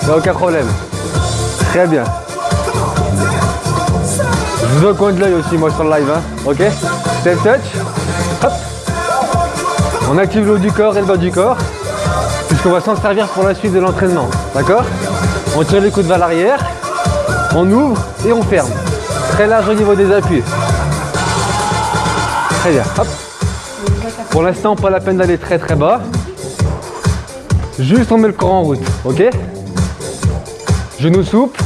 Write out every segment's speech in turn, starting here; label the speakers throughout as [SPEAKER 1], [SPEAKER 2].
[SPEAKER 1] n'y a aucun problème. Très bien. Je vous ai au coin de l'œil aussi, moi, sur le live. Hein. Ok? Step touch. Hop. On active le haut du corps et le bas du corps, puisqu'on va s'en servir pour la suite de l'entraînement. D'accord? On tire les coudes vers l'arrière, on ouvre et on ferme. Très large au niveau des appuis. Très bien. Hop. Pour l'instant, pas la peine d'aller très bas. Juste on met le corps en route. Ok? Genou souple,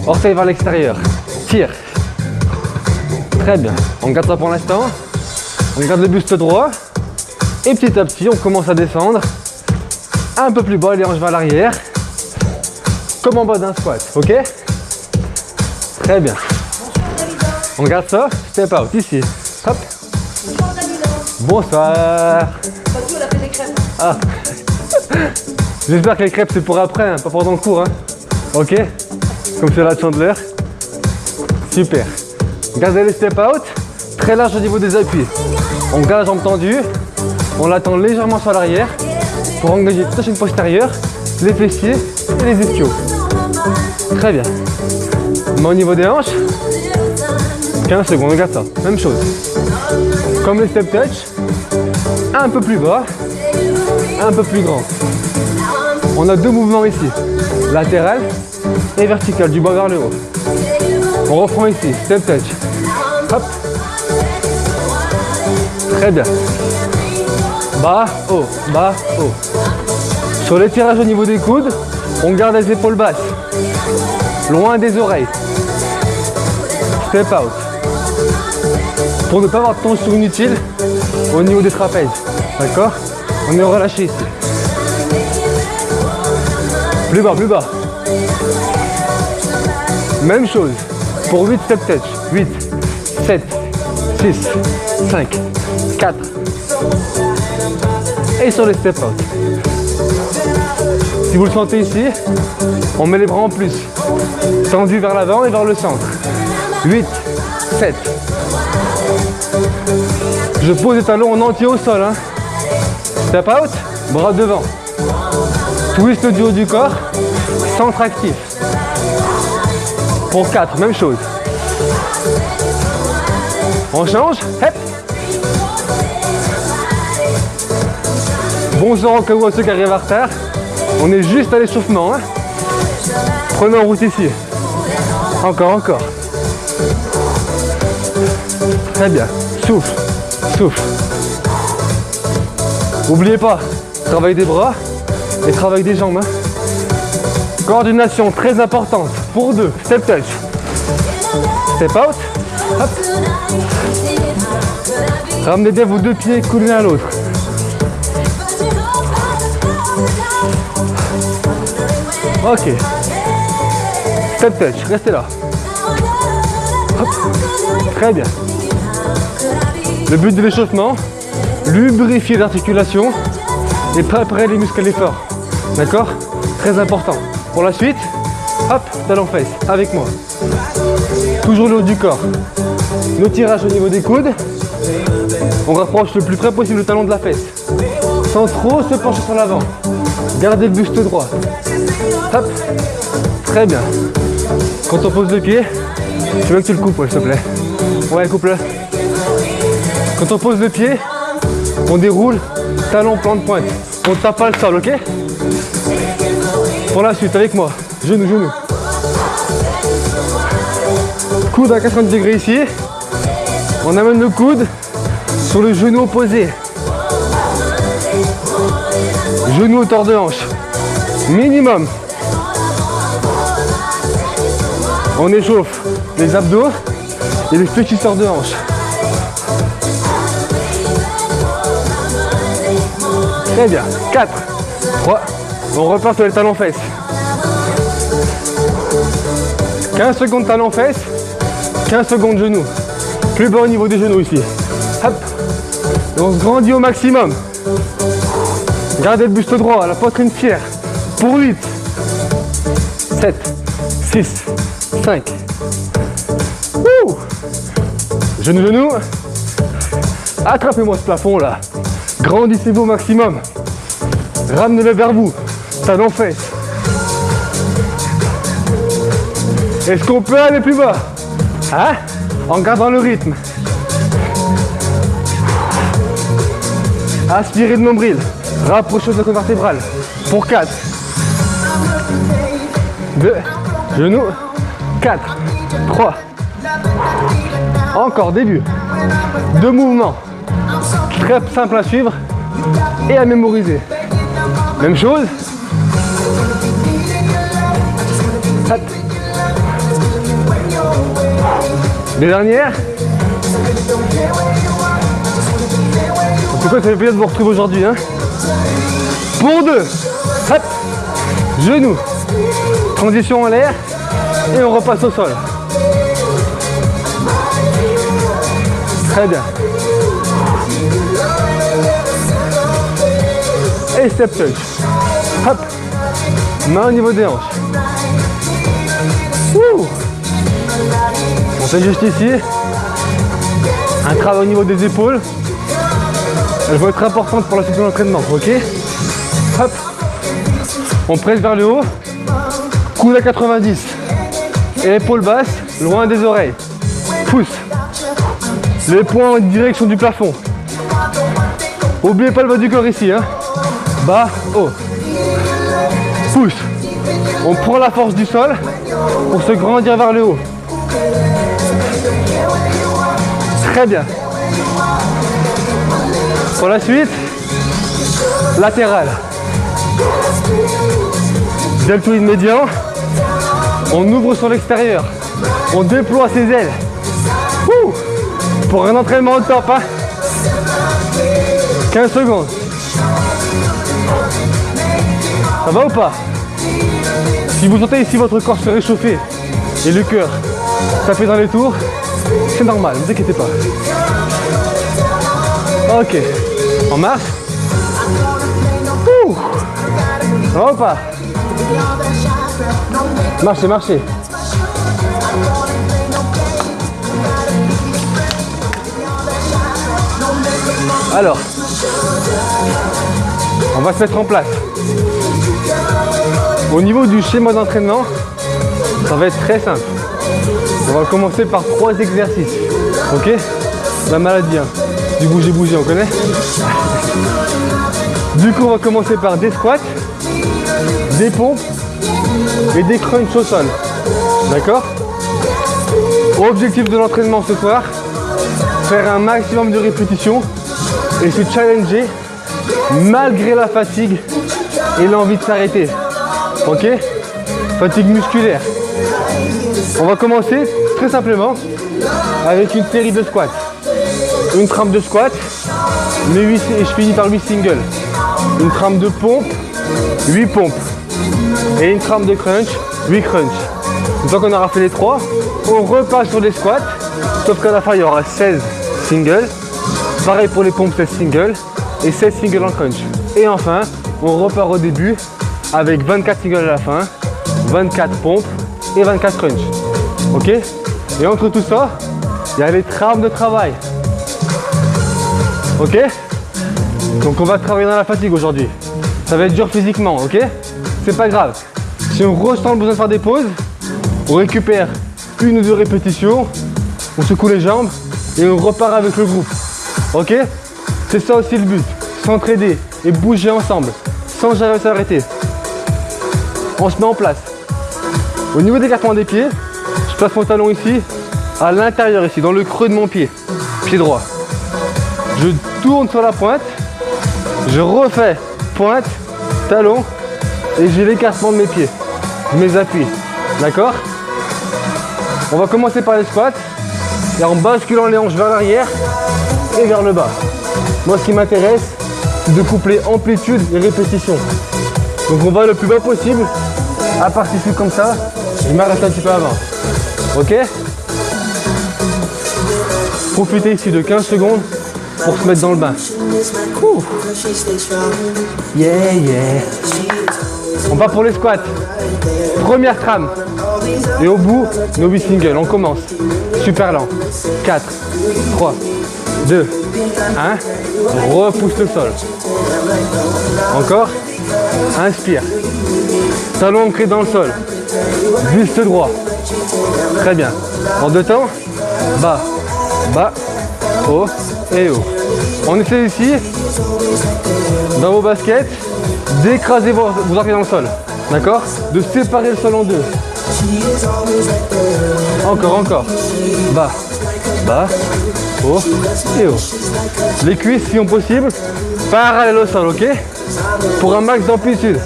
[SPEAKER 1] orteil vers l'extérieur. Tire. Très bien. On garde ça pour l'instant. On garde le buste droit. Et petit à petit, on commence à descendre. Un peu plus bas, les hanches vers l'arrière. Comme en bas d'un squat. Ok? Très bien. On garde ça. Step out ici. Hop. Bonsoir. Ah. J'espère que les crêpes c'est pour après, hein, pas pendant le cours. Hein. Ok? Comme c'est la Chandler. Super. Gardez les step out. Très large au niveau des appuis. On garde la jambe tendue. On l'attend légèrement sur l'arrière pour engager toute la chaîne postérieure, les fessiers et les ischios. Très bien. Mais au niveau des hanches, 15 secondes, on garde ça. Même chose. Comme les step touch, un peu plus bas, un peu plus grand. On a deux mouvements ici, latéral et vertical, du bas vers le haut. On reprend ici, step touch. Hop. Très bien. Bas, haut, bas, haut. Sur les tirages au niveau des coudes, on garde les épaules basses, loin des oreilles. Step out. Pour ne pas avoir de tension inutile au niveau des trapèzes. D'accord? On est relâché ici. Plus bas, plus bas. Même chose. Pour 8 step touch. 8, 7, 6, 5, 4. Et sur les step out. Si vous le sentez ici, on met les bras en plus. Tendus vers l'avant et vers le centre. 8, 7. Je pose les talons en entier au sol. Hein. Step out, bras devant. Twist du haut du corps, centre actif. Pour 4, même chose. On change. Hep. Bonsoir au cas où à ceux qui arrivent en retard. On est juste à l'échauffement. Hein. Prenez en route ici. Encore, encore. Très bien. Souffle, souffle. N'oubliez pas, travail des bras et travail des jambes. Hein. Coordination très importante. Pour 2, step touch. Step out. Hop. Ramenez bien vos deux pieds coulés l'un à l'autre. Ok. Step touch, restez là. Hop. Très bien. Le but de l'échauffement, lubrifier l'articulation et préparer les muscles à l'effort. D'accord? Très important. Pour la suite, hop, talon fesse, avec moi. Toujours le haut du corps. Nos tirages au niveau des coudes. On rapproche le plus près possible le talon de la fesse. Sans trop se pencher sur l'avant. Gardez le buste droit. Hop. Très bien. Quand on pose le pied, je veux que tu le coupes, s'il te plaît. Ouais, coupe-le. Quand on pose le pied, on déroule talon, plan de pointe. On tape pas le sol, ok? Pour la suite, avec moi. Genou, genou. Coude à 90 degrés ici. On amène le coude sur le genou opposé. Genou hauteur de hanche. Minimum. On échauffe les abdos et les fléchisseurs de hanche. Très bien. 4, 3. On repart sur les talons fesses. 15 secondes talons fesses. 15 secondes genoux. Plus bas au niveau des genoux ici. Hop. Et on se grandit au maximum. Gardez le buste droit, la poitrine fière. Pour 8, 7, 6, 5. Ouh. Genou, genou. Attrapez-moi ce plafond là. Grandissez-vous au maximum. Ramenez-le vers vous. Talon fesses. Est-ce qu'on peut aller plus bas? Hein? En gardant le rythme. Aspirez le nombril. Rapprochez de la colonne vertébrale. Pour 4. 2. Genoux. 4. 3. Encore, début. 2 mouvements. Très simple à suivre et à mémoriser. Même chose. Hop. Les dernières. En tout cas, ça fait plaisir de vous retrouver aujourd'hui. Hein. Pour 2. Hop. Genoux. Transition en l'air. Et on repasse au sol. Très bien. Et step touch. Hop. Main au niveau des hanches. Ouh. On fait juste ici. Un travail au niveau des épaules. Elles vont être importantes pour la suite de l'entraînement. Ok. Hop. On presse vers le haut. Coude à 90. Et épaule basse, loin des oreilles. Pousse. Les poings en direction du plafond. N'oubliez pas le bas du corps ici. Hein. Bas, haut. Pousse. On prend la force du sol pour se grandir vers le haut. Très bien. Pour la suite, latéral. Deltoïde médian. On ouvre sur l'extérieur. On déploie ses ailes. Ouh. Pour un entraînement au top. Hein. 15 secondes. Ça va ou pas? Si vous sentez ici votre corps se réchauffer et le cœur taper dans les tours, c'est normal, ne vous inquiétez pas. Ok, on marche. Ouh. Ça va ou pas? Marchez, marchez. Alors, on va se mettre en place. Au niveau du schéma d'entraînement, ça va être très simple. On va commencer par 3 exercices. Ok? La maladie, hein. Du bouger, on connaît? Du coup, on va commencer par des squats, des pompes et des crunchs au sol. D'accord? Objectif de l'entraînement ce soir, faire un maximum de répétitions et se challenger malgré la fatigue et l'envie de s'arrêter. Ok? Fatigue musculaire. On va commencer très simplement avec une série de squats. Une trempe de squat, et je finis par 8 singles. Une trempe de pompe, 8 pompes. Et une trempe de crunch, 8 crunch. Une fois qu'on aura fait les 3, on repasse sur les squats, sauf qu'à la fin il y aura 16 singles. Pareil pour les pompes, 16 singles et 16 singles en crunch. Et enfin, on repart au début avec 24 singles à la fin, 24 pompes et 24 crunch. Ok? Et entre tout ça, il y a les trames de travail. Ok? Donc on va travailler dans la fatigue aujourd'hui. Ça va être dur physiquement, ok? C'est pas grave. Si on ressent le besoin de faire des pauses, on récupère 1 ou 2 répétitions, on secoue les jambes et on repart avec le groupe. Ok? C'est ça aussi le but. S'entraider et bouger ensemble, sans jamais s'arrêter. On se met en place. Au niveau des écartement des pieds, je place mon talon ici, à l'intérieur ici, dans le creux de mon pied. Pied droit. Je tourne sur la pointe, je refais pointe, talon, et j'ai l'écartement de mes pieds. Je mes appuie. D'accord? On va commencer par les squats, et en basculant les hanches vers l'arrière et vers le bas. Moi, ce qui m'intéresse, c'est de coupler amplitude et répétition. Donc on va le plus bas possible. À partir ici comme ça, je m'arrête un petit peu avant. Ok? Profitez ici de 15 secondes pour se mettre dans le bain. Ouh. Yeah, yeah. On va pour les squats. Première trame. Et au bout, nos 8 singles. On commence. Super lent. 4, 3, 2, 1. Repousse le sol. Encore. Inspire. Talon ancré dans le sol. Buste droit. Très bien. En 2 temps. Bas, bas, haut et haut. On essaie ici, dans vos baskets, d'écraser vos orteils dans le sol. D'accord? De séparer le sol en 2. Encore, encore. Bas, bas, haut et haut. Les cuisses, si possible, parallèles au sol, ok? Pour un max d'amplitude.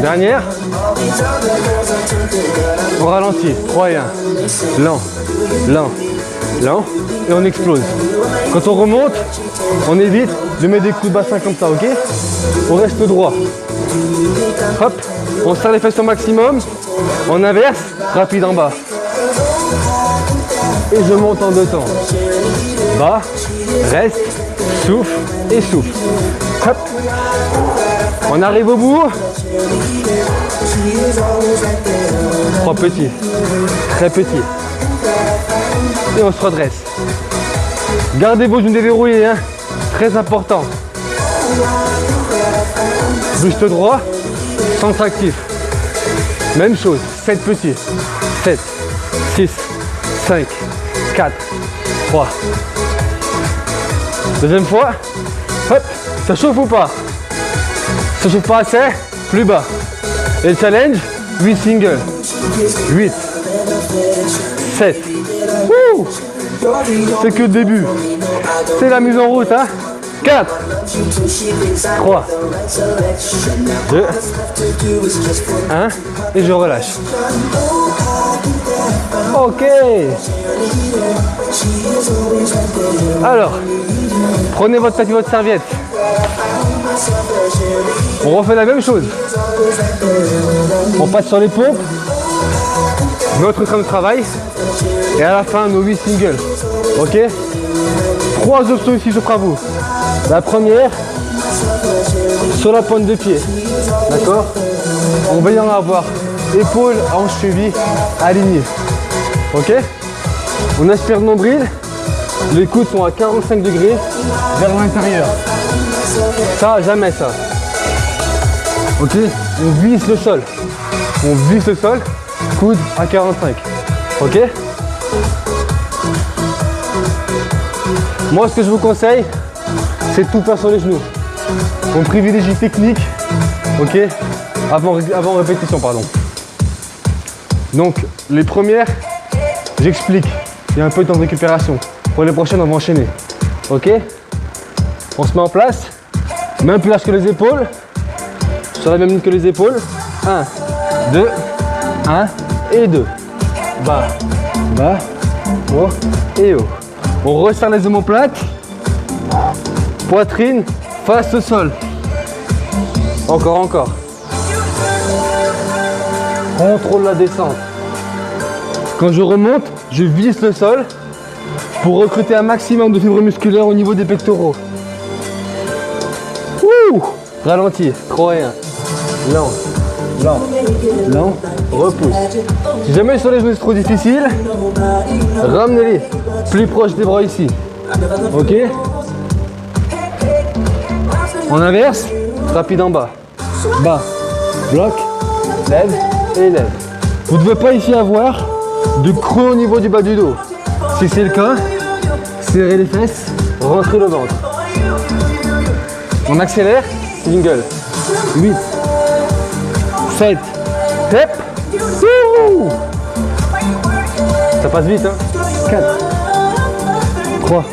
[SPEAKER 1] Dernière. On ralentit. 3 et 1. Lent, lent, lent. Et on explose. Quand on remonte, on évite de mettre des coups de bassin comme ça, ok? On reste droit. Hop, on serre les fesses au maximum. On inverse, rapide en bas. Et je monte en 2 temps. Bas, reste, souffle et souffle. Hop. On arrive au bout. 3 petits, très petits. Et on se redresse. Gardez vos genoux déverrouillés, hein. Très important. Buste droit, centre actif. Même chose, 7 petits. 7, 6, 5, 4, 3. Deuxième fois. Hop, ça chauffe ou pas? Ça chauffe pas assez? Plus bas. Et le challenge, 8 singles. 8, 7. Wouh! C'est que le début. C'est la mise en route, hein? 4, 3, 2, 1, et je relâche. Ok. Alors, prenez votre tapis, votre serviette. On refait la même chose. On passe sur les pompes, notre train de travail, et à la fin, nos 8 singles. Ok? 3 options ici s'offrent à vous. La première, sur la pointe de pied. D'accord? On va y en avoir épaules, hanches, chevilles alignées. Ok? On aspire le nombril. Les coudes sont à 45 degrés vers l'intérieur. Ça, jamais ça. Ok? On visse le sol. On visse le sol. Coude à 45. Ok? Moi, ce que je vous conseille, c'est de tout faire sur les genoux. On privilégie technique, ok, avant répétition, pardon. Donc, les premières, j'explique. Il y a un peu de temps de récupération. Pour les prochaines, on va enchaîner. Ok? On se met en place. Main plus large que les épaules. Sur la même ligne que les épaules. 1, 2, 1 et 2. Bas, bas, haut et haut. On resserre les omoplates. Poitrine face au sol. Encore, encore. Contrôle la descente. Quand je remonte, je visse le sol pour recruter un maximum de fibres musculaires au niveau des pectoraux. Ouh! Ralenti. 3 et 1. Lent, lent, lent. Repousse. Si jamais sur les genoux c'est trop difficile, ramenez-les plus proche des bras ici. Ok? On inverse, rapide en bas. Bas, bloc, lève et lève. Vous ne devez pas ici avoir de creux au niveau du bas du dos. Si c'est le cas, serrez les fesses, rentrez le ventre. On accélère, single. 8, 7, step. Ouh. Ça passe vite, hein. 4, 3,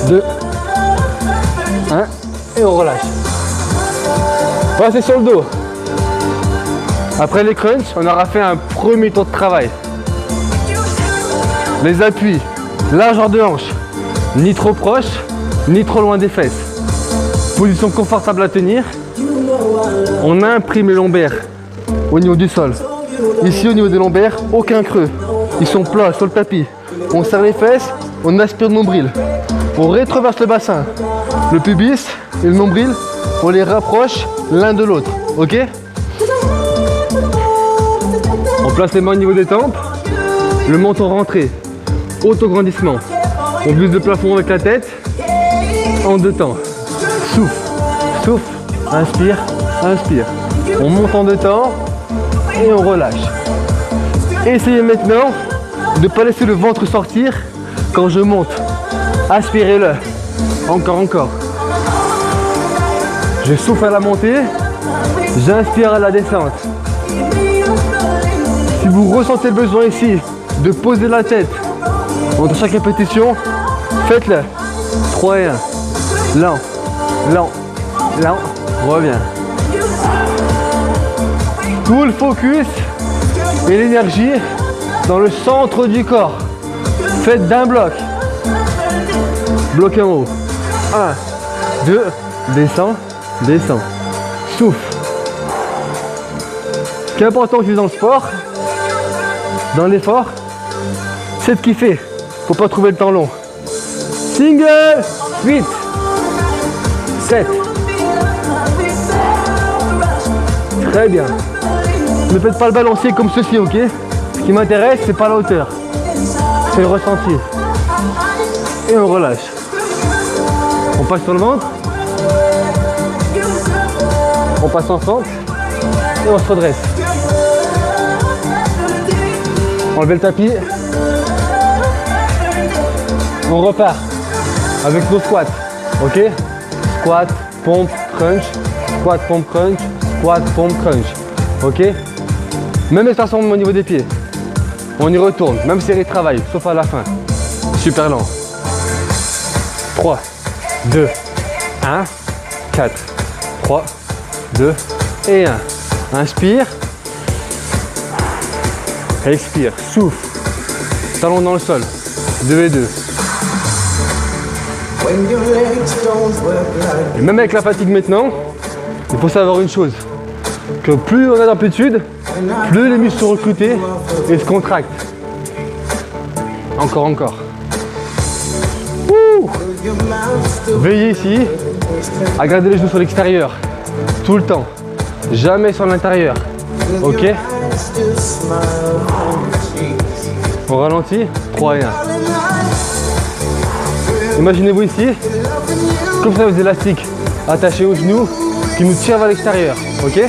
[SPEAKER 1] 2, 1, et on relâche. On va passer sur le dos. Après les crunchs, on aura fait un premier tour de travail. Les appuis, largeur de hanche, ni trop proche, ni trop loin des fesses. Position confortable à tenir. On imprime les lombaires au niveau du sol. Ici au niveau des lombaires, aucun creux. Ils sont plats sur le tapis. On serre les fesses, on aspire le nombril. On rétroverse le bassin. Le pubis et le nombril, on les rapproche l'un de l'autre. Ok? On place les mains au niveau des tempes. Le menton rentré. Autograndissement. On vise le plafond avec la tête. En 2 temps. Souffle, souffle, inspire, inspire. On monte en 2 temps et on relâche. Essayez maintenant de ne pas laisser le ventre sortir quand je monte. Aspirez-le. Encore, encore. Je souffle à la montée, j'inspire à la descente. Si vous ressentez le besoin ici de poser la tête entre chaque répétition, faites-le. 3 et 1. Lent, lent, lent, reviens. Tout le focus et l'énergie dans le centre du corps. Faites d'un bloc. Bloc en haut. 1, 2, descends, descends. Souffle. Ce qui est important aussi dans le sport, dans l'effort, c'est de kiffer. Faut pas trouver le temps long. Single. 8, 7. Très bien. Ne faites pas le balancier comme ceci, ok? Ce qui m'intéresse, c'est pas la hauteur. C'est le ressenti. Et on relâche. On passe sur le ventre. On passe en fente. Et on se redresse. Enlevez le tapis. On repart avec nos squats. Ok? Squat, pompe, crunch. Squat, pompe, crunch. Squat, pompe, crunch. Ok? Même extension au niveau des pieds. On y retourne. Même série de travail, sauf à la fin. Super lent. 3, 2, 1, 4. 3, 2 et 1. Inspire. Expire. Souffle. Talon dans le sol. 2 et 2. Et même avec la fatigue maintenant, il faut savoir une chose. Que plus on a d'amplitude, plus les muscles sont recrutés et se contractent. Encore, encore. Ouh. Veillez ici à garder les genoux sur l'extérieur. Tout le temps. Jamais sur l'intérieur. Ok? On ralentit. 3 et 1. Imaginez-vous ici, comme ça, des élastiques attachés aux genoux qui nous tirent vers l'extérieur. Ok?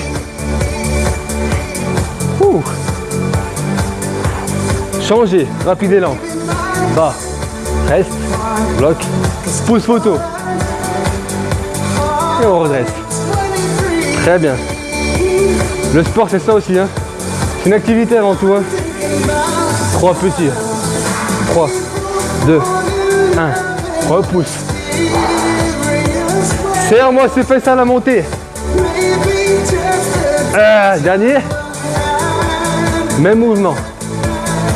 [SPEAKER 1] Ouh. Changez, rapide et lent. Bas, reste, bloc, pouce photo. Et on redresse. Très bien. Le sport, c'est ça aussi. Hein. C'est une activité avant tout. Hein. 3 petits. 3, 2, 1. Repousse. Serre-moi ces fesses à la montée. Dernier. Même mouvement.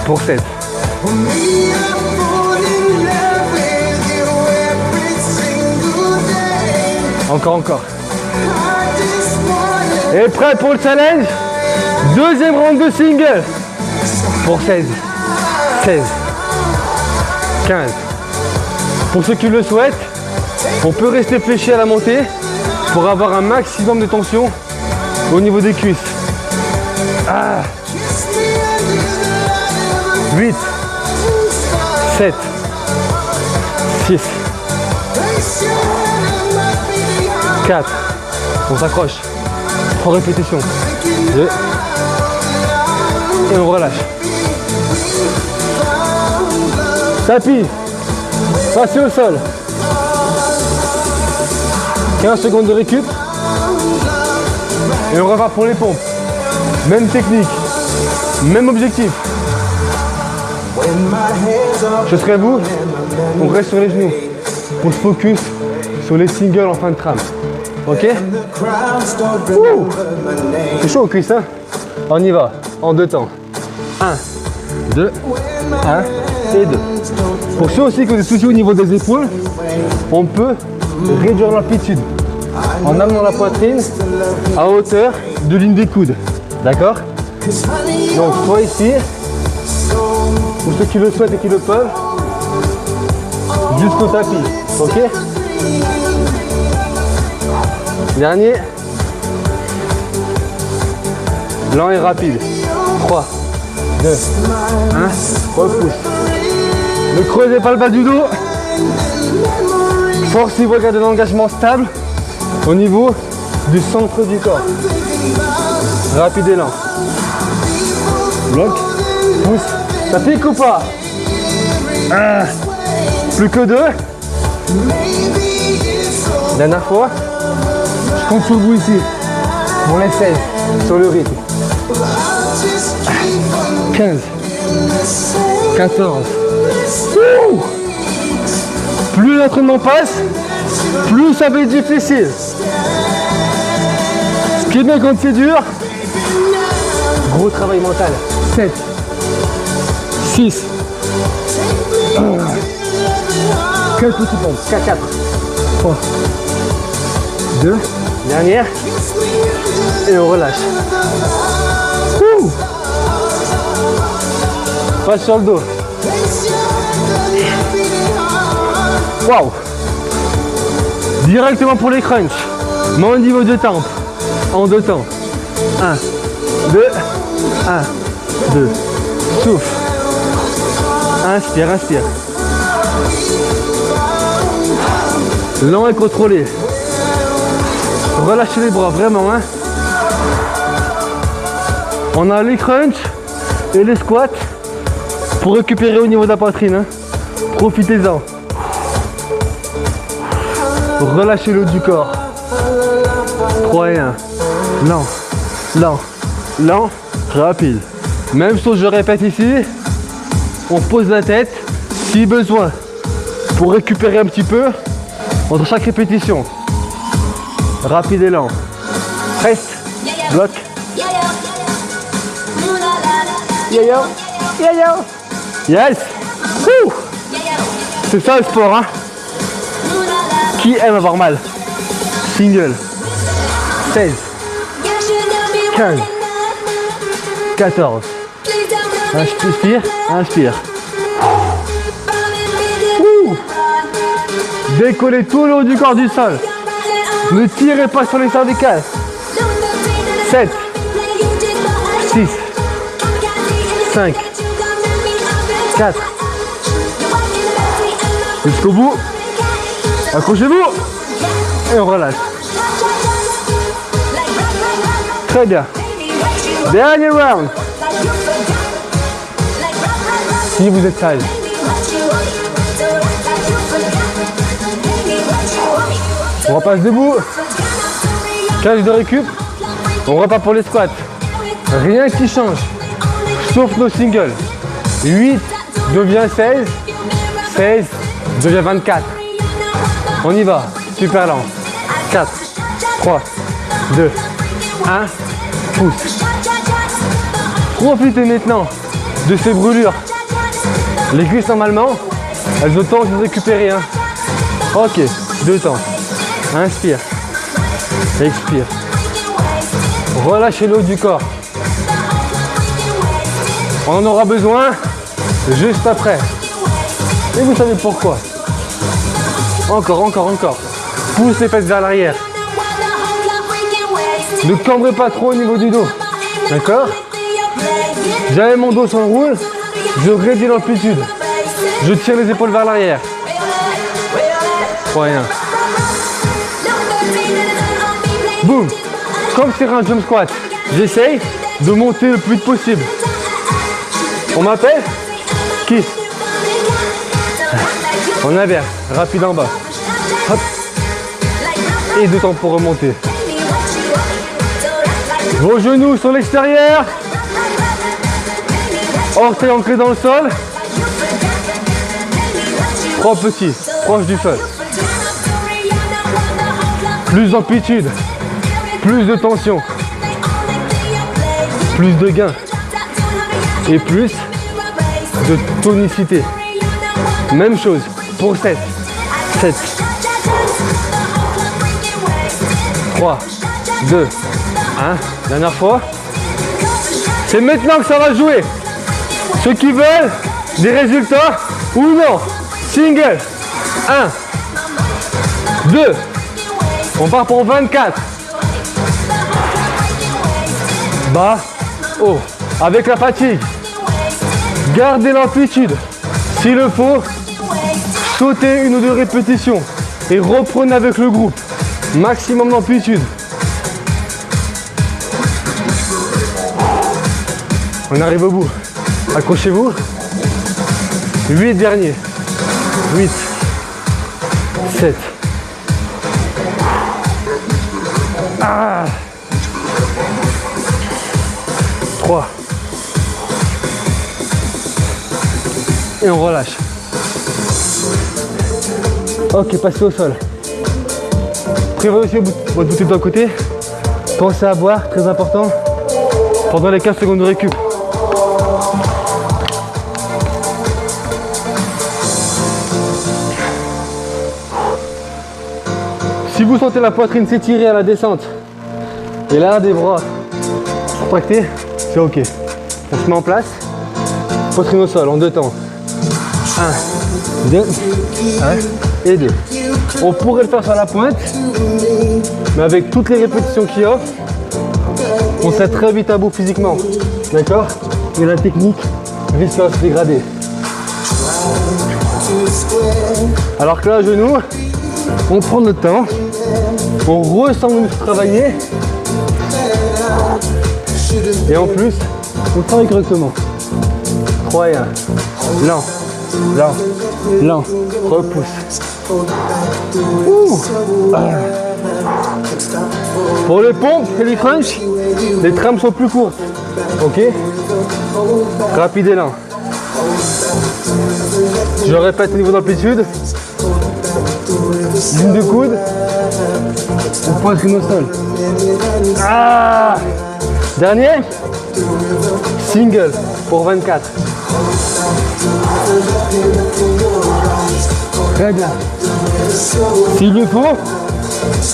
[SPEAKER 1] Pour 7. Encore, encore. Et prêt pour le challenge? Deuxième round de single. Pour 16. 16. 15. Pour ceux qui le souhaitent, on peut rester fléchi à la montée pour avoir un maximum de tension au niveau des cuisses. 8, 7, 6, 4, on s'accroche, 3 répétitions, 2, et on relâche. Tapis, passez au sol, 15 secondes de récup, et on repart pour les pompes. Même technique, même objectif. Je serai vous, on reste sur les genoux. On se focus sur les singles en fin de trame. Ok? C'est chaud aux cuisses, hein? On y va, en 2 temps. 1, 2, 1 et 2. Pour ceux aussi qui ont des soucis au niveau des épaules, on peut réduire l'amplitude en amenant la poitrine à hauteur de l'une des coudes. D'accord? Donc soit ici, pour ceux qui le souhaitent et qui le peuvent, jusqu'au tapis. Ok? Dernier. Lent et rapide. 3, 2, 1. Repousse. Ne creusez pas le bas du dos. Forcez-vous à garder l'engagement stable au niveau du centre du corps. Rapide et lent. Bloc. Pousse. Ça pique ou pas? Plus que 2. Dernière fois. Je compte sur vous ici. On est 16 sur le rythme. 15. 14. Ouh. Plus l'entraînement passe, plus ça va être difficile. Ce qui est bien quand c'est dur, gros travail mental. 7. 6. 4 petits pompes. 4. 3. 2. Dernière. Et on relâche. Ouh. Pas sur le dos. Waouh. Directement pour les crunchs. Mais au niveau de tempo. En 2 temps. 1, 2, 1, 2. Souffle. Inspire, inspire. Lent et contrôlé. Relâchez les bras, vraiment. Hein. On a les crunchs et les squats pour récupérer au niveau de la poitrine. Hein. Profitez-en. Relâchez le haut du corps. 3 et 1. Lent, lent, lent, rapide. Même chose, je répète ici. On pose la tête si besoin pour récupérer un petit peu entre chaque répétition. Rapide et lent. Reste. Bloc. Yo-yo. Yo-yo. Yes. Ouh. C'est ça le sport, hein. Qui aime avoir mal? Single. 16. 15. 14. Inspire, inspire. Ouh. Décollez tout le haut du corps du sol. Ne tirez pas sur les cervicales. 7. 6. 5. 4. Jusqu'au bout. Accrochez-vous. Et on relâche. Très bien. Dernier round. Si vous êtes sage. On repasse debout. Cage de récup. On repart pour les squats. Rien qui change. Sauf nos singles. 8 devient 16. 16 devient 24. On y va. Super lent. 4, 3, 2, 1. Pousse. Profitez maintenant de ces brûlures. Les cuisses normalement, elles ont le temps de se récupérer. Hein. Ok, 2 temps. Inspire. Expire. Relâchez le haut du corps. On en aura besoin juste après. Et vous savez pourquoi. Encore, encore, encore. Pousse les fesses vers l'arrière. Ne cambrez pas trop au niveau du dos. D'accord? J'avais mon dos sur le roule. Je réduis l'amplitude. Je tire les épaules vers l'arrière. 3 et 1. Boum. Comme sur un jump squat. J'essaye de monter le plus vite possible. On m'appelle? Qui? On a bien. Rapide en bas. Hop. Et 2 temps pour remonter. Vos genoux sur l'extérieur. Orteils ancrés dans le sol. 3 petits, proches du sol. Plus d'amplitude. Plus de tension. Plus de gain. Et plus de tonicité. Même chose pour 7. 7. 3, 2, 1. Dernière fois. C'est maintenant que ça va jouer. Ceux qui veulent des résultats ou non. Single. 1. 2. On part pour 24. Bas, haut. Avec la fatigue. Gardez l'amplitude. S'il le faut, sautez 1 ou 2 répétitions. Et reprenez avec le groupe. Maximum d'amplitude. On arrive au bout. Accrochez-vous. 8 derniers. 8. 7. Ah. 3. Et on relâche. Ok, passez au sol. Prévoyez aussi votre bouteille d'un côté. Pensez à boire, très important, pendant les 15 secondes de récup. Si vous sentez la poitrine s'étirer à la descente et l'arrière des bras contractés, c'est ok. On se met en place. Poitrine au sol en 2 temps. 1, 2, 1 et 2. On pourrait le faire sur la pointe, mais avec toutes les répétitions qu'il y a, on serait très vite à bout physiquement. D'accord? Et la technique risque à se dégrader. Alors que là, à genoux, on prend notre temps, on ressent le muscle travailler, et en plus, on travaille correctement. 3 et 1. Lent, lent, lent. Repousse. Pour les pompes et les crunchs, les trames sont plus courtes. Ok? Rapide et lent. Je répète au niveau d'amplitude. Ligne de coude. Poitrine au sol. Ah! Dernier. Single pour 24. Très bien. S'il le faut,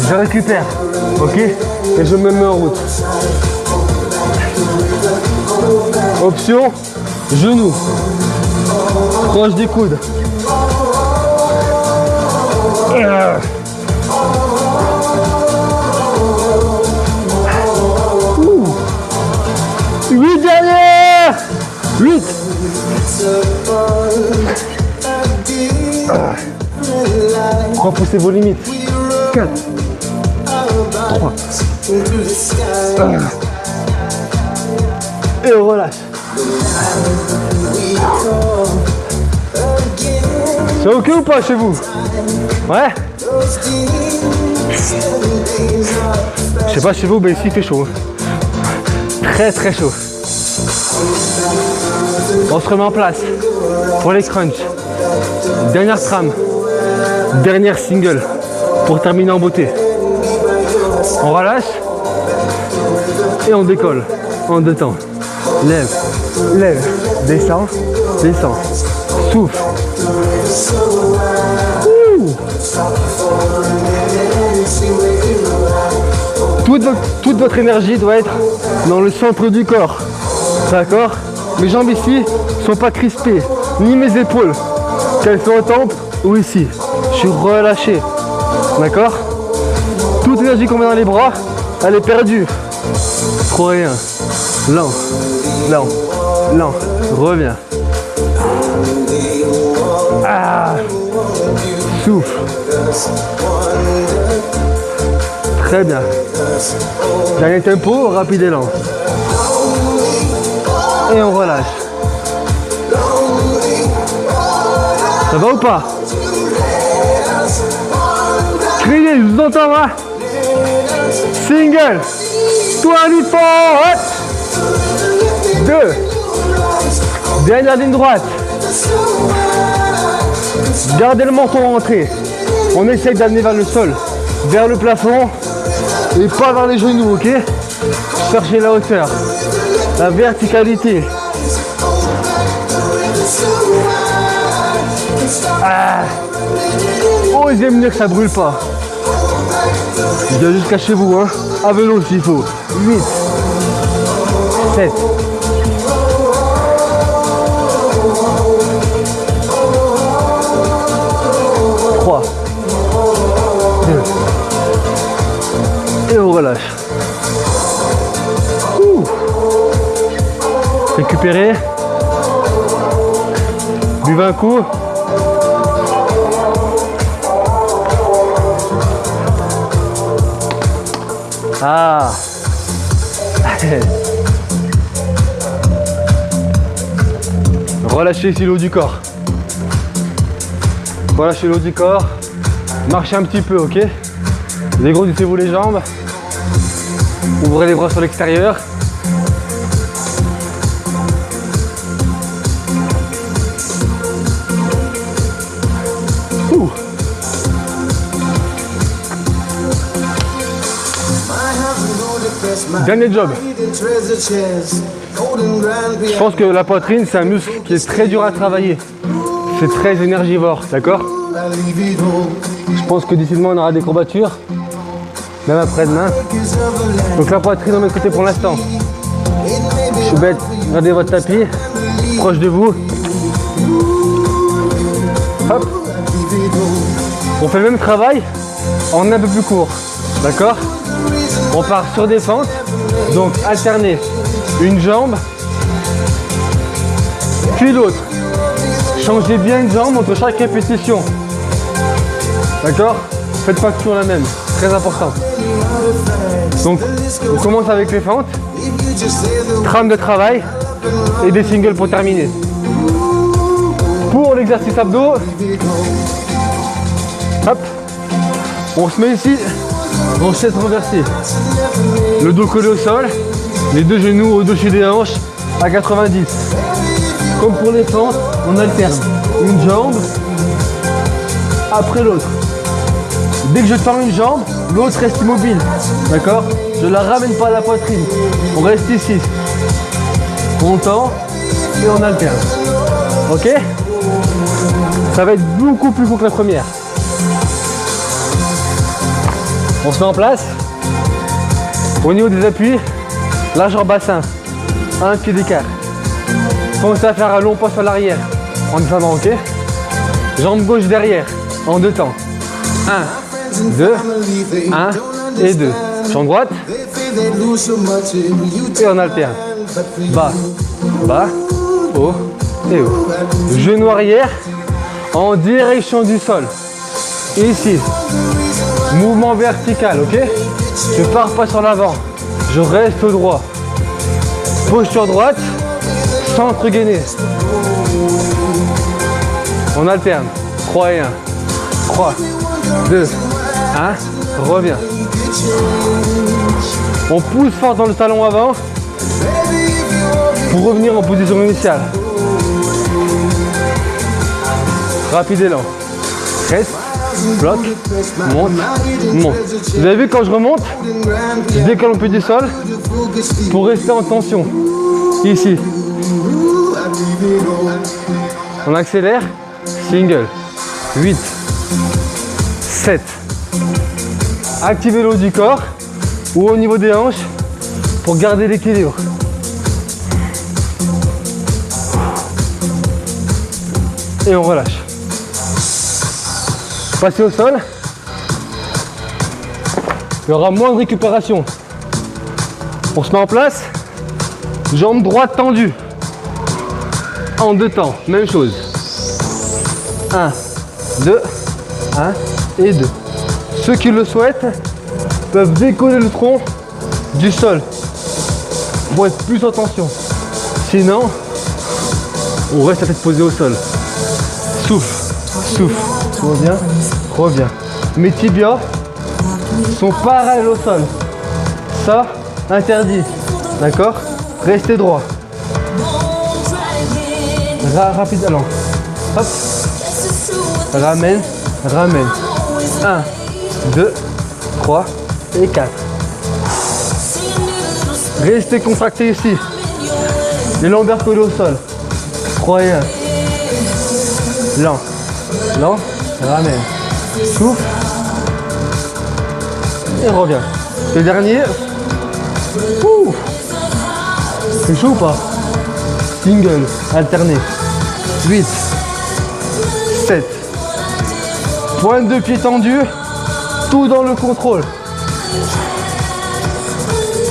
[SPEAKER 1] je récupère. Ok? Et je me mets en route. Option, genou. Proche des coudes. 8 dernières. 8. Repoussez vos limites. 4. 3. Et on relâche. C'est ok ou pas chez vous? Ouais? Je sais pas chez vous, mais ici il fait chaud. Très très chaud. On se remet en place pour les crunchs. Dernière trame. Dernière single pour terminer en beauté. On relâche et on décolle en 2 temps. Lève, lève, descend, descend. Souffle. Toute votre énergie doit être dans le centre du corps. D'accord? Mes jambes ici ne sont pas crispées, ni mes épaules, qu'elles soient au temple ou ici. Je suis relâché. D'accord? Toute l'énergie qu'on met dans les bras, elle est perdue. 3 et 1. Lent, lent, lent. Reviens. Ah. Souffle. Très bien. Dernier tempo, rapide et lent. Et on relâche. Ça va ou pas? Criez, je vous entends, hein? Single. 24. 2. Dernière ligne droite. Gardez le menton rentré. On essaye d'amener vers le sol, vers le plafond et pas vers les genoux, ok? Cherchez la hauteur, la verticalité. Ah. Osez me dire que ça brûle pas. Il y a juste chez vous, hein? À vélo s'il faut. 8, 7. 3, 2. Et on relâche. Récupérez. Buvez un coup. Ah. Relâchez ici le haut du corps. Relâchez le haut du corps. Marchez un petit peu, ok? Dégrossissez-vous les jambes. Ouvrez les bras sur l'extérieur. Dernier job. Je pense que la poitrine, c'est un muscle qui est très dur à travailler. C'est très énergivore, d'accord? Je pense que d'ici demain, on aura des courbatures. Même après-demain. Donc la poitrine, on met de côté pour l'instant. Je suis bête. Regardez votre tapis. Proche de vous. Hop. On fait le même travail en un peu plus court. D'accord? On part sur des fentes. Donc alterner une jambe, puis l'autre. Changez bien une jambe entre chaque répétition. D'accord? Faites pas toujours la même. Très important. Donc on commence avec les fentes. Trame de travail. Et des singles pour terminer. Pour l'exercice abdos, hop, on se met ici en chaise renversée. Le dos collé au sol, les deux genoux au-dessus des hanches à 90. Comme pour les fentes, on alterne une jambe après l'autre. Dès que je tends une jambe, l'autre reste immobile. D'accord? Je ne la ramène pas à la poitrine. On reste ici. On tend et on alterne. Ok? Ça va être beaucoup plus court que la première. On se met en place. Au niveau des appuis, largeur bassin, un pied d'écart. Pensez à faire un long pas sur l'arrière en descendant, ok? Jambe gauche derrière, en deux temps. 1, 2, 1 et 2. Jambe droite. Et on alterne. Bas, bas, haut et haut. Genou arrière en direction du sol. Et ici, mouvement vertical, ok? Je pars pas sur l'avant, je reste au droit. Posture droite, centre gainé. On alterne. 3 et 1. 3, 2, 1. Reviens. On pousse fort dans le talon avant pour revenir en position initiale. Rapide et lent. Reste, bloque, monte, monte. Vous avez vu quand je remonte, je décolle un peu du sol pour rester en tension. Ici. On accélère. Single. 8, 7. Activez le haut du corps ou au niveau des hanches pour garder l'équilibre. Et on relâche. Passez au sol. Il y aura moins de récupération. On se met en place. Jambe droite tendue. En deux temps. Même chose. 1, 2, 1 et 2. Ceux qui le souhaitent peuvent décoller le tronc du sol pour être plus en tension. Sinon, on reste la tête posée au sol. Souffle, souffle, reviens, reviens. Mes tibias sont parallèles au sol. Ça, interdit. D'accord? Restez droit. Rapide allant. Hop. Ramène, ramène. 1, 2, 3 et 4. Restez contracté ici. Les lombaires collés au sol. 3 et 1. Lent, lent, ramène. Souffle. Et reviens. Le dernier. Ouh. C'est chaud ou pas? Single, alterné. 8, 7. Pointe de pied tendue. Tout dans le contrôle.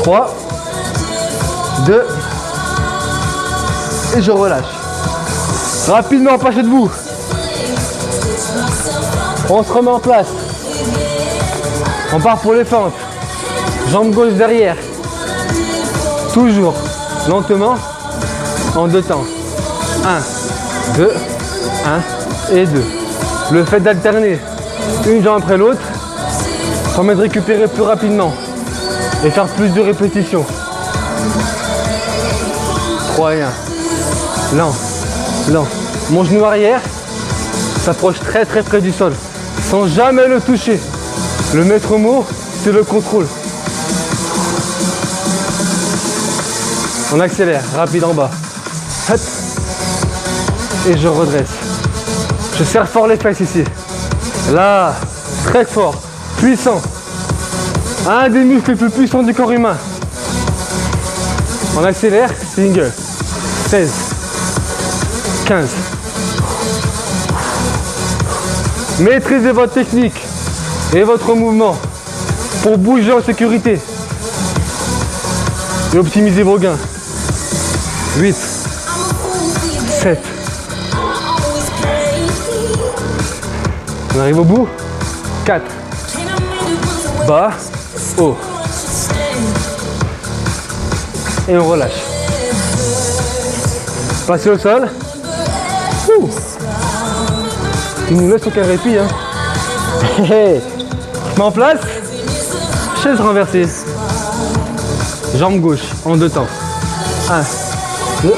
[SPEAKER 1] 3, 2. Et je relâche. Rapidement, passez debout. On se remet en place. On part pour les fentes. Jambe gauche derrière. Toujours lentement en deux temps. 1, 2, 1 et 2. Le fait d'alterner une jambe après l'autre permet de récupérer plus rapidement et faire plus de répétitions. 3 et 1. Lent, lent. Mon genou arrière s'approche très près du sol sans jamais le toucher. Le maître mot, c'est le contrôle. On accélère, rapide en bas. Hop. Et je redresse. Je serre fort les fesses ici. Là, très fort, puissant. Un des muscles les plus puissants du corps humain. On accélère, single. 16, 15. Maîtrisez votre technique et votre mouvement pour bouger en sécurité et optimiser vos gains. 8, 7. On arrive au bout. 4. Bas, haut. Et on relâche. Placez au sol. Ouh. Il nous laisse aucun répit. Hein. Je mets en place. Chaise renversée. Jambe gauche en 2 temps. 1, 2,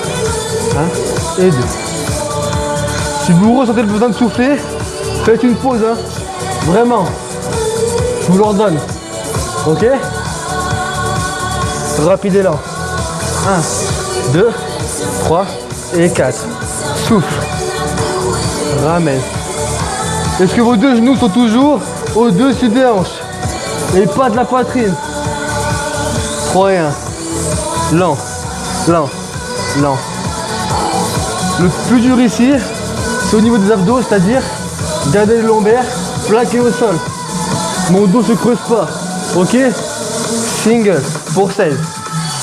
[SPEAKER 1] 1 et 2. Si vous ressentez le besoin de souffler, faites une pause. Hein. Vraiment. Je vous l'ordonne. Ok? Rapide et lent. 1, 2, 3 et 4. Souffle. Ramène. Est-ce que vos 2 genoux sont toujours au-dessus des hanches et pas de la poitrine? 3 et 1. Lent, lent, lent. Le plus dur ici, c'est au niveau des abdos, c'est-à-dire garder les lombaires plaqués au sol. Mon dos ne se creuse pas. Ok? Single pour 16,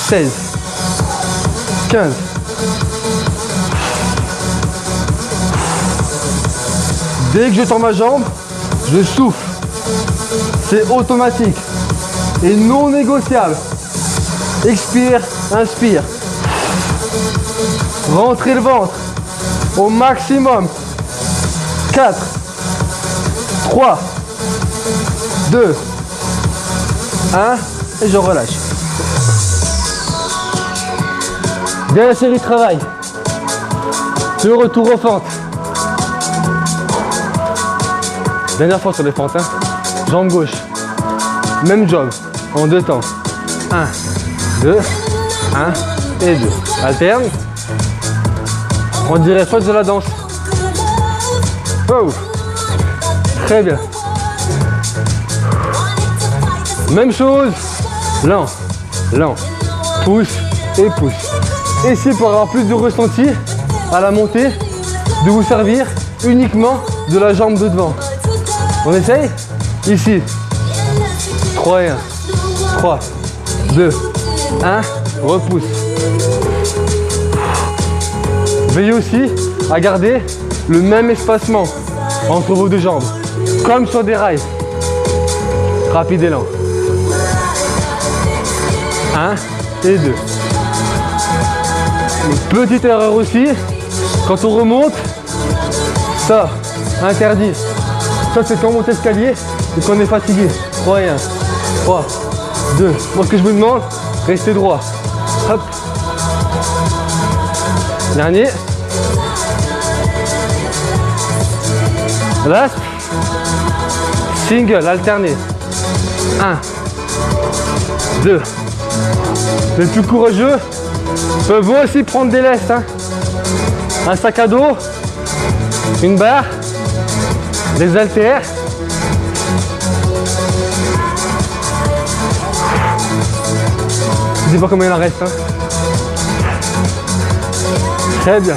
[SPEAKER 1] 16, 15. Dès que je tends ma jambe, je souffle. C'est automatique et non négociable. Expire, inspire. Rentrez le ventre au maximum. 4, 3, 2, 1 et je relâche. Dernière série de travail. Le retour aux fentes. Dernière fois sur les fentes. Hein. Jambe gauche. Même job en 2 temps. 1, 2, 1 et 2. Alterne. On dirait fois de la danse. Oh. Très bien. Même chose. Lent, lent. Pousse et pousse. Essayez pour avoir plus de ressenti à la montée de vous servir uniquement de la jambe de devant. On essaye? Ici. 3 et 1. 3, 2, 1. Repousse. Veillez aussi à garder le même espacement entre vos 2 jambes, comme sur des rails. Rapide et lent. 1 et 2. Une petite erreur aussi, quand on remonte, ça, interdit. Ça, c'est quand on monte l'escalier et qu'on est fatigué. 3 et 1. 3, 2. Moi, ce que je vous demande, restez droit. Hop. Dernier. Last. Single, alterné. 1, 2. Les plus courageux peuvent aussi prendre des lestes. Hein. Un sac à dos, une barre, des haltères. Je ne sais pas combien il en reste. Hein. Très bien.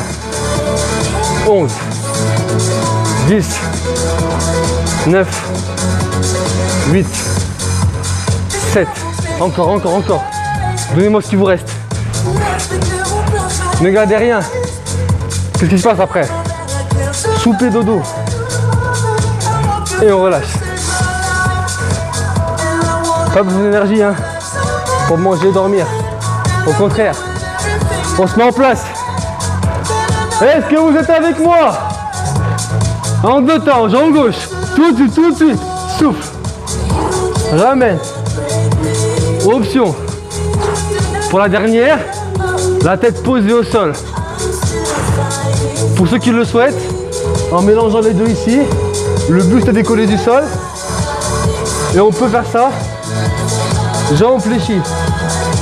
[SPEAKER 1] 11, 10, 9, 8, 7. Encore, encore, encore. Donnez-moi ce qui vous reste. Ne gardez rien. Qu'est-ce qui se passe après? Souper dodo. Et on relâche. Pas besoin d'énergie hein, pour manger et dormir. Au contraire, on se met en place. Est-ce que vous êtes avec moi? En deux temps, jambe gauche. Tout de suite. Souffle. Ramène. Option. Pour la dernière, la tête posée au sol. Pour ceux qui le souhaitent, en mélangeant les deux ici, le buste est décollé du sol. Et on peut faire ça, jambes fléchies.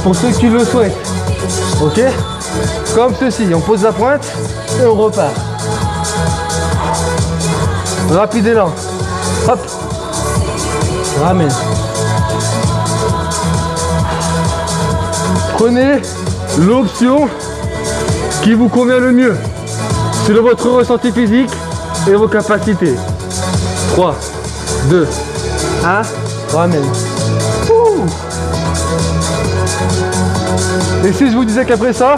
[SPEAKER 1] Pour ceux qui le souhaitent. Ok? Comme ceci, on pose la pointe et on repart. Rapide et lent. Hop. Ramène. Prenez l'option qui vous convient le mieux, selon votre ressenti physique et vos capacités. 3, 2, 1, ramène. Ouh. Et si je vous disais qu'après ça,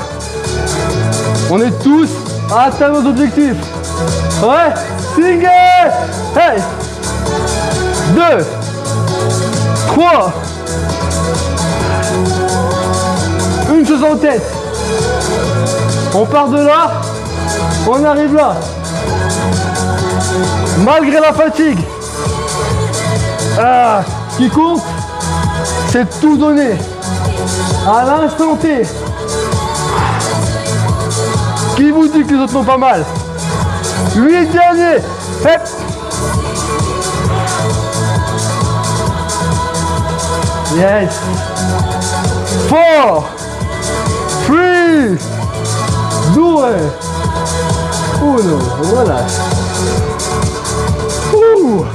[SPEAKER 1] on est tous à atteindre nos objectifs. Ouais, single. Hey. 2, 3. Une chose en tête. On part de là, on arrive là. Malgré la fatigue. Ce qui compte, c'est tout donner. À l'instant T. Qui vous dit que les autres n'ont pas mal? 8 derniers. Hep. Yes. 4, 3, 2, 1. Voilà. Ouh.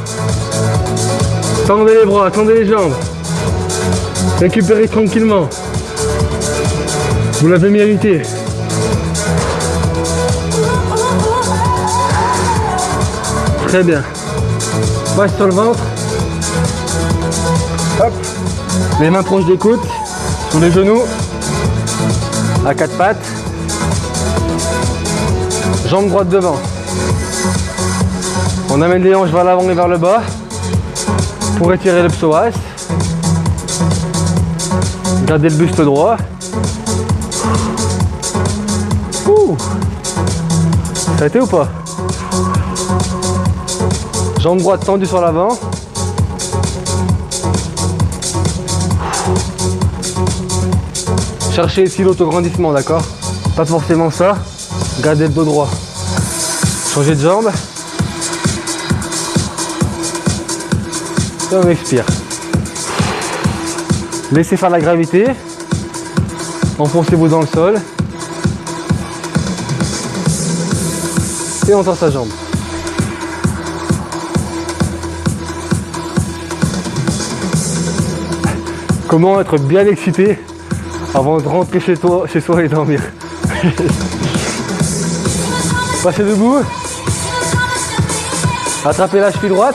[SPEAKER 1] Tendez les bras, tendez les jambes. Récupérez tranquillement. Vous l'avez mérité. Très bien. Passe sur le ventre. Hop. Les mains proches des côtes. Sur les genoux. À quatre pattes. Jambes droites devant. On amène les hanches vers l'avant et vers le bas. Pour étirer le psoas. Gardez le buste droit. Ouh. Ça a été ou pas? Jambe droite tendue sur l'avant. Cherchez ici l'autograndissement, d'accord? Pas forcément ça. Gardez le dos droit. Changez de jambe. Et on expire. Laissez faire la gravité. Enfoncez-vous dans le sol. Et on tend sa jambe. Comment être bien excité avant de rentrer chez soi et dormir. Passez debout. Attrapez la cheville droite.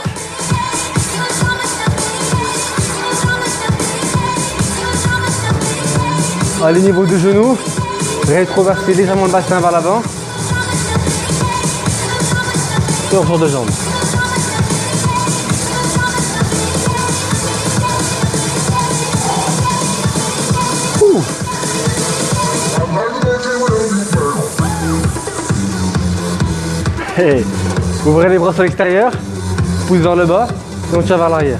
[SPEAKER 1] Alignez vos deux genoux. Rétroversez légèrement le bassin vers l'avant. Et on change de jambe. Hey. Ouvrez les bras sur l'extérieur, pouce vers le bas et on tire vers l'arrière.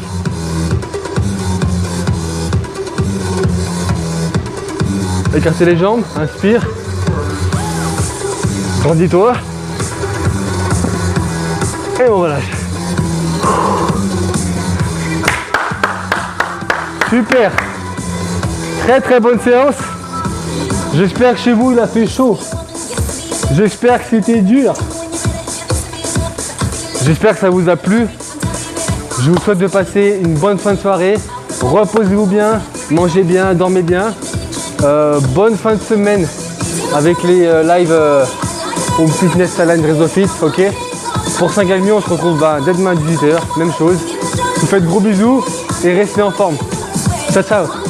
[SPEAKER 1] Écartez les jambes, inspire. Grandis-toi. Et on relâche. Super. Très très bonne séance. J'espère que chez vous il a fait chaud. J'espère que c'était dur. J'espère que ça vous a plu. Je vous souhaite de passer une bonne fin de soirée. Reposez-vous bien, mangez bien, dormez bien. Bonne fin de semaine avec les lives Home Fitness Challenge Réseau Fit, ok? Pour Saint-Galmier, on se retrouve dès demain à 18h, même chose. Je vous fais de gros bisous et restez en forme. Ciao, ciao!